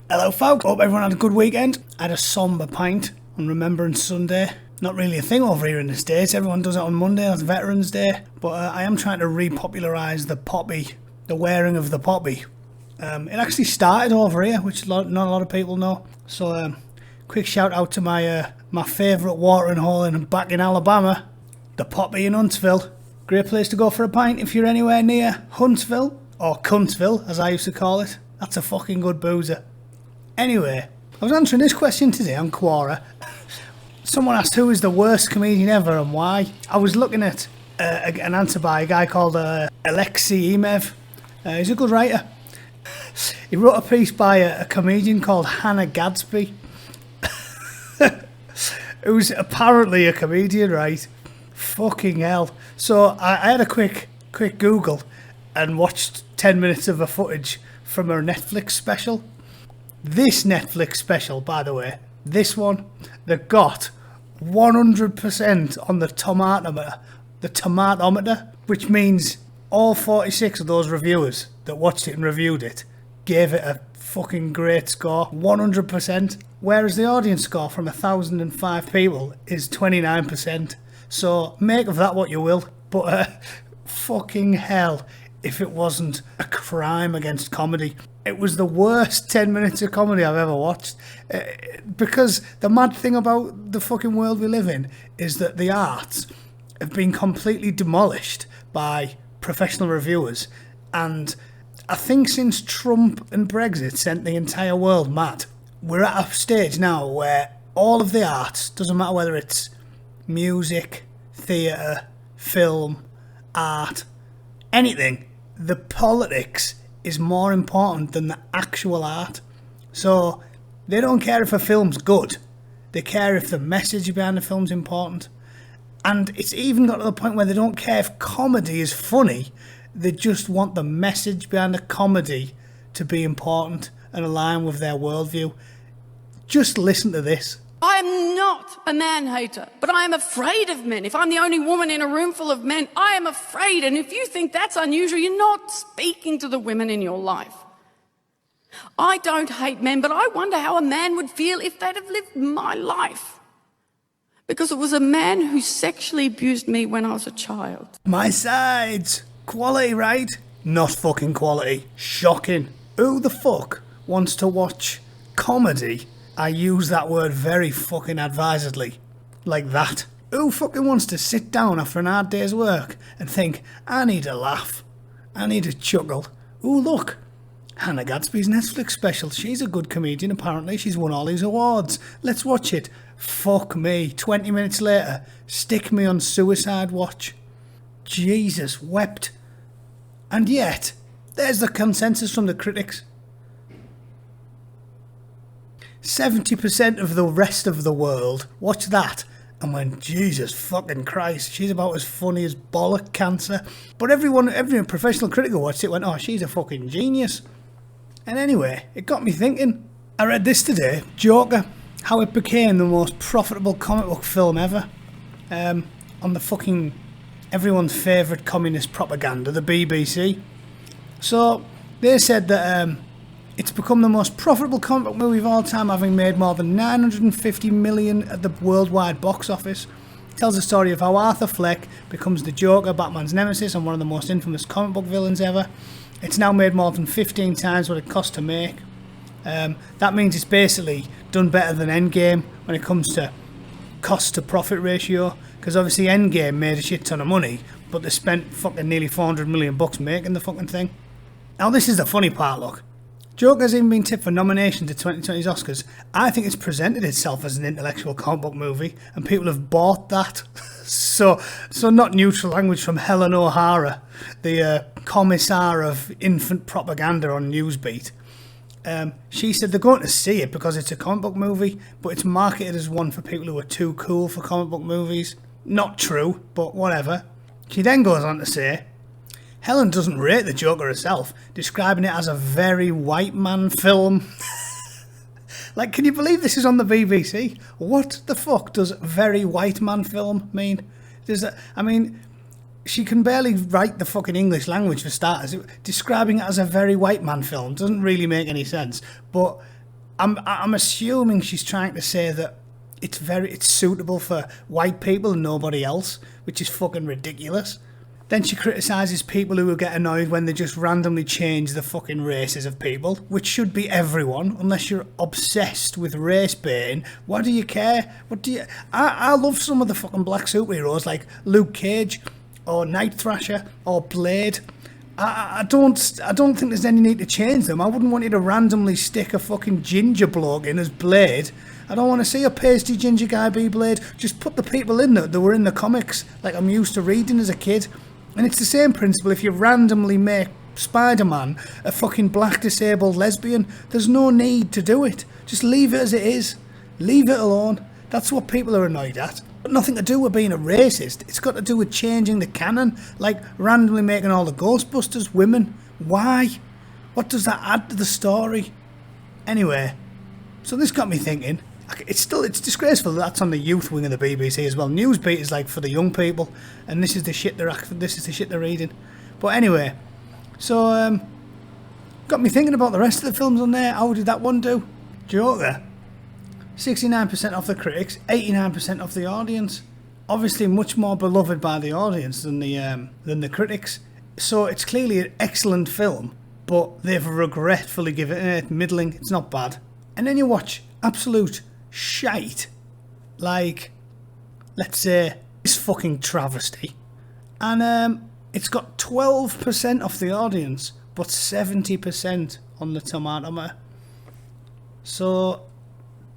Hello folk, hope everyone had a good weekend. I had a sombre pint on Remembrance Sunday. Not really a thing over here in the States, everyone does it on Monday, that's Veterans Day. But I am trying to repopularise the poppy, the wearing of the poppy. It actually started over here, which not a lot of people know. So quick shout out to my favourite watering hole back in Alabama, the Poppy in Huntsville. Great place to go for a pint if you're anywhere near Huntsville, or Cuntsville as I used to call it. That's a fucking good boozer. Anyway, I was answering this question today on Quora. Someone asked who is the worst comedian ever and why. I was looking at an answer by a guy called Alexei Emev. He's a good writer. He wrote a piece by a comedian called Hannah Gadsby, who's apparently a comedian, right? Fucking hell. So I had a quick Google and watched 10 minutes of her footage from her Netflix special. This Netflix special, by the way, this one, they got 100% on the tomatometer, which means all 46 of those reviewers that watched it and reviewed it gave it a fucking great score, 100%, whereas the audience score from 1,005 people is 29%. So make of that what you will, but fucking hell if it wasn't a crime against comedy. It was the worst 10 minutes of comedy I've ever watched. Because the mad thing about the fucking world we live in is that the arts have been completely demolished by professional reviewers. And I think since Trump and Brexit sent the entire world mad, we're at a stage now where all of the arts, doesn't matter whether it's music, theatre, film, art, anything, the politics is more important than the actual art. So they don't care if a film's good, they care if the message behind the film's important. And it's even got to the point where they don't care if comedy is funny, they just want the message behind the comedy to be important and align with their worldview. Just listen to this. I am not a man-hater, but I am afraid of men. If I'm the only woman in a room full of men, I am afraid. And if you think that's unusual, you're not speaking to the women in your life. I don't hate men, but I wonder how a man would feel if they'd have lived my life. Because it was a man who sexually abused me when I was a child. My sides. Quality, right? Not fucking quality. Shocking. Who the fuck wants to watch comedy? I use that word very fucking advisedly. Like that. Who fucking wants to sit down after an hard day's work and think, I need a laugh, I need a chuckle. Ooh, look, Hannah Gadsby's Netflix special. She's a good comedian, apparently. She's won all these awards. Let's watch it. Fuck me. 20 minutes later, stick me on suicide watch. Jesus wept. And yet, there's the consensus from the critics. 70% of the rest of the world watched that and went, Jesus fucking Christ, she's about as funny as bollock cancer. But every professional critic who watched it went, oh, she's a fucking genius. And anyway, it got me thinking. I read this today, Joker, how it became the most profitable comic book film ever. On the fucking everyone's favourite communist propaganda, the BBC. So they said that it's become the most profitable comic book movie of all time, having made more than 950 million at the worldwide box office. It tells the story of how Arthur Fleck becomes the Joker, Batman's nemesis and one of the most infamous comic book villains ever. It's now made more than 15 times what it cost to make. That means it's basically done better than Endgame when it comes to cost to profit ratio, because obviously Endgame made a shit ton of money, but they spent fucking nearly 400 million bucks making the fucking thing. Now this is the funny part, look. Joker's even been tipped for nomination to 2020's Oscars. I think it's presented itself as an intellectual comic book movie, and people have bought that. so not neutral language from Helen O'Hara, the commissar of infant propaganda on Newsbeat. She said they're going to see it because it's a comic book movie, but it's marketed as one for people who are too cool for comic book movies. Not true, but whatever. She then goes on to say, Helen doesn't rate the Joker herself, describing it as a very white man film. Like, can you believe this is on the BBC? What the fuck does very white man film mean? She can barely write the fucking English language for starters. Describing it as a very white man film doesn't really make any sense. But I'm assuming she's trying to say that it's suitable for white people and nobody else, which is fucking ridiculous. Then she criticises people who will get annoyed when they just randomly change the fucking races of people, which should be everyone, unless you're obsessed with race baiting. What do you care? I love some of the fucking black superheroes like Luke Cage or Night Thrasher or Blade. I don't think there's any need to change them. I wouldn't want you to randomly stick a fucking ginger bloke in as Blade. I don't want to see a pasty ginger guy be Blade. Just put the people in that were in the comics, like I'm used to reading as a kid. And it's the same principle if you randomly make Spider-Man a fucking black disabled lesbian. There's no need to do it. Just leave it as it is. Leave it alone. That's what people are annoyed at. But nothing to do with being a racist. It's got to do with changing the canon, like randomly making all the Ghostbusters women. Why? What does that add to the story? Anyway, so this got me thinking. It's disgraceful that's on the youth wing of the BBC as well. Newsbeat is like for the young people, and this is the shit they're reading. But anyway, so got me thinking about the rest of the films on there. How did that one do? Joker, 69% off the critics, 89% off the audience. Obviously, much more beloved by the audience than the critics. So it's clearly an excellent film, but they've regretfully given it middling. It's not bad. And then you watch absolute shite, like, let's say, this fucking travesty, and it's got 12% off the audience, but 70% on the tomatometer. So,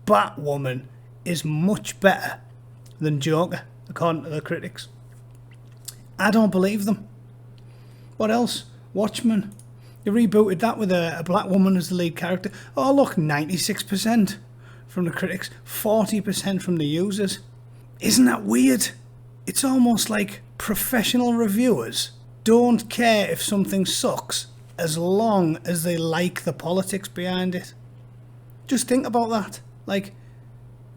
Batwoman is much better than Joker, according to the critics. I don't believe them. What else? Watchmen. They rebooted that with a black woman as the lead character. Oh look, 96% from the critics, 40% from the users. Isn't that weird? It's almost like professional reviewers don't care if something sucks as long as they like the politics behind it. Just think about that. Like,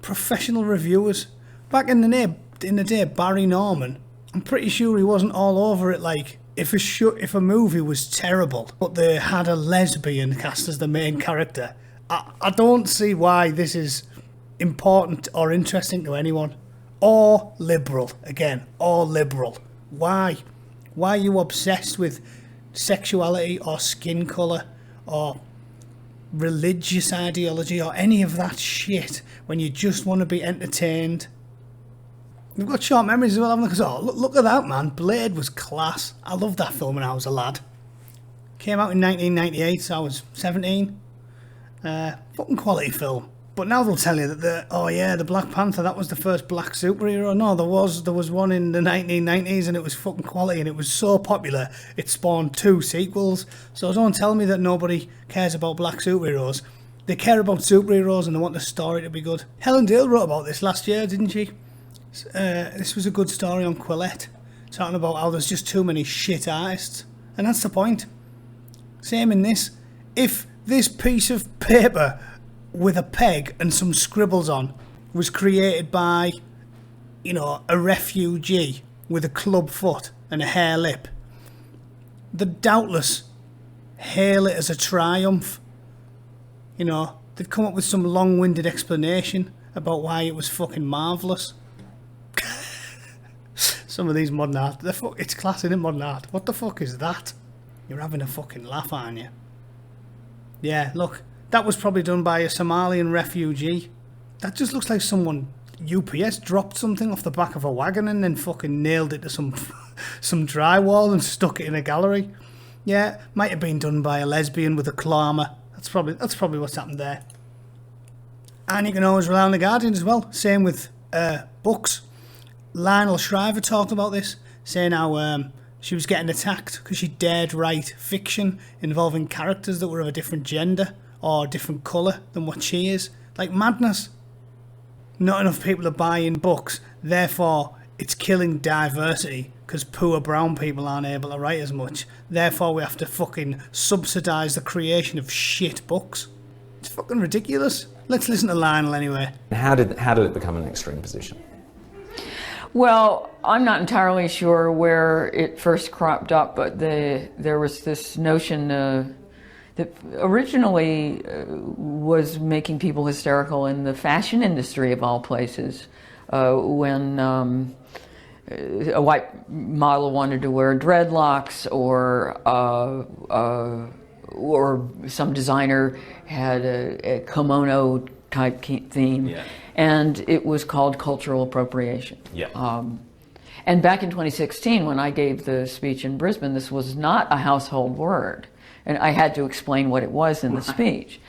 professional reviewers. Back in the day, Barry Norman, I'm pretty sure he wasn't all over it. Like, if a movie was terrible, but they had a lesbian cast as the main character, I don't see why this is important or interesting to anyone. Or liberal, again, or liberal. Why? Why are you obsessed with sexuality or skin colour or religious ideology or any of that shit when you just want to be entertained? We've got short memories as well, haven't we? Because, oh, look at that, man. Blade was class. I loved that film when I was a lad. Came out in 1998, so I was 17. Fucking quality film. But now they'll tell you that the Black Panther, that was the first black superhero. No, there was one in the 1990s and it was fucking quality and it was so popular it spawned 2 sequels. So don't tell me that nobody cares about black superheroes. They care about superheroes and they want the story to be good. Helen Dale wrote about this last year, didn't she? This was a good story on Quillette, talking about how there's just too many shit artists. And that's the point. Same in this. If this piece of paper with a peg and some scribbles on was created by, a refugee with a club foot and a hare lip, they'd doubtless hail it as a triumph. They'd come up with some long-winded explanation about why it was fucking marvellous. Some of these modern art, it's class, isn't it, modern art? What the fuck is that? You're having a fucking laugh, aren't you? Yeah, look, that was probably done by a Somalian refugee. That just looks like someone, UPS, dropped something off the back of a wagon and then fucking nailed it to some drywall and stuck it in a gallery. Yeah, might have been done by a lesbian with a claw. That's probably what's happened there. And you can always rely on The Guardian as well. Same with books. Lionel Shriver talked about this, saying how she was getting attacked because she dared write fiction involving characters that were of a different gender or different colour than what she is. Like, madness. Not enough people are buying books, therefore it's killing diversity because poor brown people aren't able to write as much. Therefore we have to fucking subsidise the creation of shit books. It's fucking ridiculous. Let's listen to Lionel anyway. How did it become an extreme position? Well, I'm not entirely sure where it first cropped up, but there was this notion that that originally was making people hysterical in the fashion industry of all places, when a white model wanted to wear dreadlocks, or some designer had a kimono type theme, and it was called cultural appropriation. And back in 2016, when I gave the speech in Brisbane, this was not a household word, and I had to explain what it was in the speech.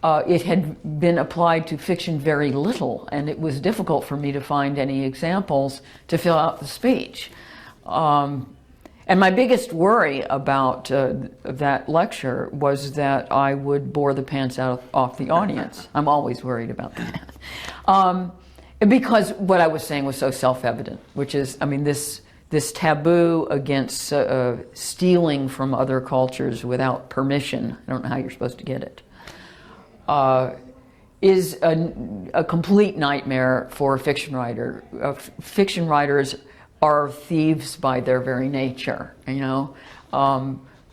It had been applied to fiction very little, and it was difficult for me to find any examples to fill out the speech. And my biggest worry about that lecture was that I would bore the pants off the audience. I'm always worried about that. Because what I was saying was so self-evident, which is, I mean, this taboo against stealing from other cultures without permission, I don't know how you're supposed to get it, is a complete nightmare for a fiction writer. Fiction writers are thieves by their very nature, you know.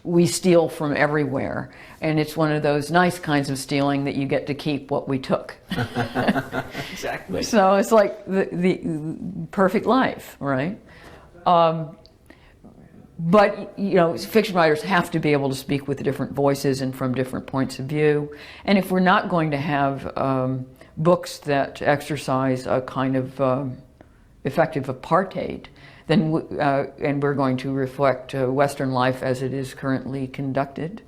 We steal from everywhere, and it's one of those nice kinds of stealing that you get to keep what we took. Exactly. So it's like the perfect life, right? But, you know, fiction writers have to be able to speak with different voices and from different points of view. And if we're not going to have books that exercise a kind of effective apartheid, then and we're going to reflect Western life as it is currently conducted,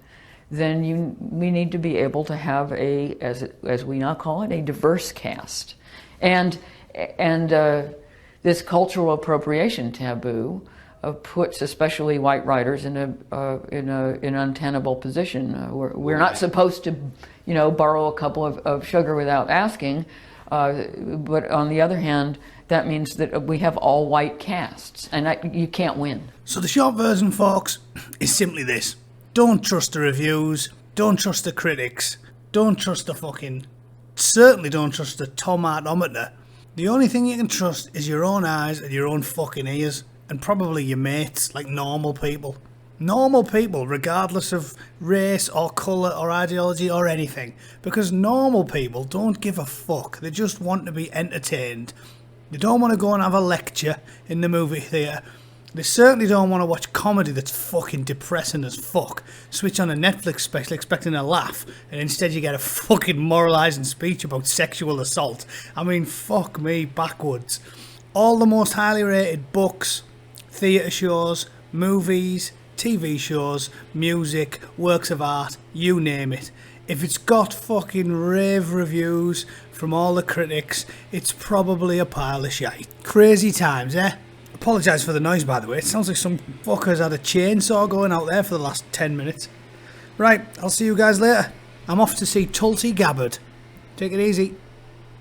then we need to be able to have as we now call it, a diverse cast. And this cultural appropriation taboo puts especially white writers in an untenable position. We're not supposed to, you know, borrow a couple of sugar without asking, but on the other hand, that means that we have all white casts, and you can't win. So the short version, folks, is simply this. Don't trust the reviews, don't trust the critics, don't trust certainly don't trust the tomatometer. The only thing you can trust is your own eyes and your own fucking ears, and probably your mates, like normal people. Normal people, regardless of race or colour or ideology or anything. Because normal people don't give a fuck. They just want to be entertained. They don't want to go and have a lecture in the movie theatre. They certainly don't want to watch comedy that's fucking depressing as fuck. Switch on a Netflix special expecting a laugh, and instead you get a fucking moralising speech about sexual assault. I mean, fuck me backwards. All the most highly rated books, theatre shows, movies, TV shows, music, works of art, you name it. If it's got fucking rave reviews from all the critics, it's probably a pile of shite. Crazy times, eh? Apologise for the noise, by the way. It sounds like some fuckers had a chainsaw going out there for the last 10 minutes. Right, I'll see you guys later. I'm off to see Tulsi Gabbard. Take it easy.